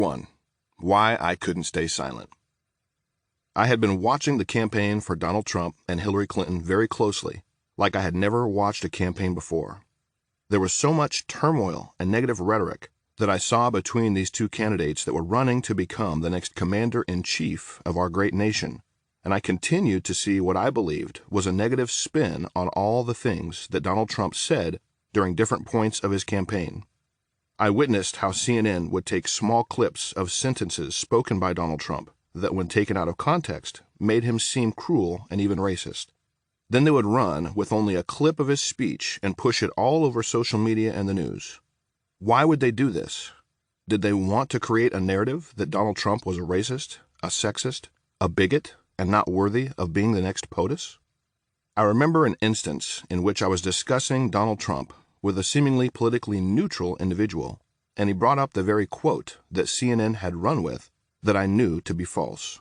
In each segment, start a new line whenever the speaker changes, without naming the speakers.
1. Why I couldn't stay silent. I had been watching the campaign for Donald Trump and Hillary Clinton very closely, like I had never watched a campaign before. There was so much turmoil and negative rhetoric that I saw between these two candidates that were running to become the next commander-in-chief of our great nation, and I continued to see what I believed was a negative spin on all the things that Donald Trump said during different points of his campaign. I witnessed how CNN would take small clips of sentences spoken by Donald Trump that, when taken out of context, made him seem cruel and even racist. Then they would run with only a clip of his speech and push it all over social media and the news. Why would they do this? Did they want to create a narrative that Donald Trump was a racist, a sexist, a bigot, and not worthy of being the next POTUS? I remember an instance in which I was discussing Donald Trump with a seemingly politically neutral individual, and he brought up the very quote that CNN had run with that I knew to be false.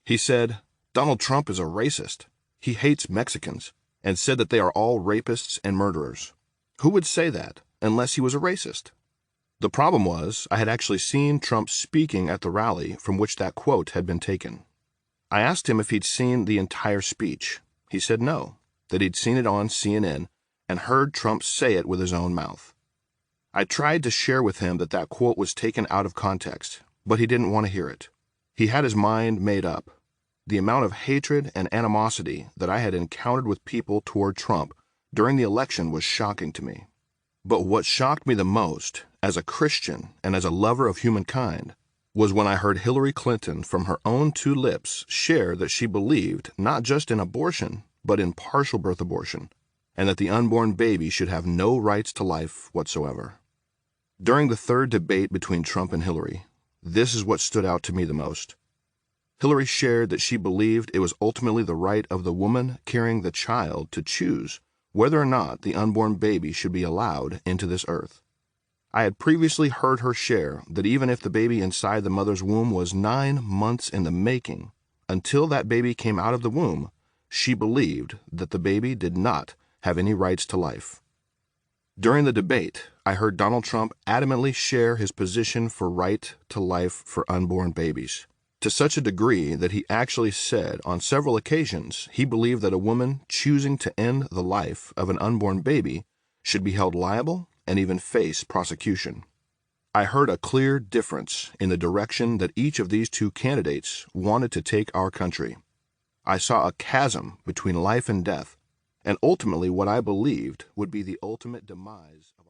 He said, "Donald Trump is a racist. He hates Mexicans and said that they are all rapists and murderers." Who would say that unless he was a racist? The problem was I had actually seen Trump speaking at the rally from which that quote had been taken. I asked him if he'd seen the entire speech. He said no, that he'd seen it on CNN and heard Trump say it with his own mouth. I tried to share with him that that quote was taken out of context, but he didn't want to hear it. He had his mind made up. The amount of hatred and animosity that I had encountered with people toward Trump during the election was shocking to me. But what shocked me the most, as a Christian and as a lover of humankind, was when I heard Hillary Clinton from her own two lips share that she believed not just in abortion, but in partial birth abortion, and that the unborn baby should have no rights to life whatsoever. During the third debate between Trump and Hillary, this is what stood out to me the most. Hillary shared that she believed it was ultimately the right of the woman carrying the child to choose whether or not the unborn baby should be allowed into this earth. I had previously heard her share that even if the baby inside the mother's womb was 9 months in the making, until that baby came out of the womb, she believed that the baby did not have any rights to life. During the debate, I heard Donald Trump adamantly share his position for right to life for unborn babies, to such a degree that he actually said on several occasions he believed that a woman choosing to end the life of an unborn baby should be held liable and even face prosecution. I heard a clear difference in the direction that each of these two candidates wanted to take our country. I saw a chasm between life and death, and ultimately what I believed would be the ultimate demise of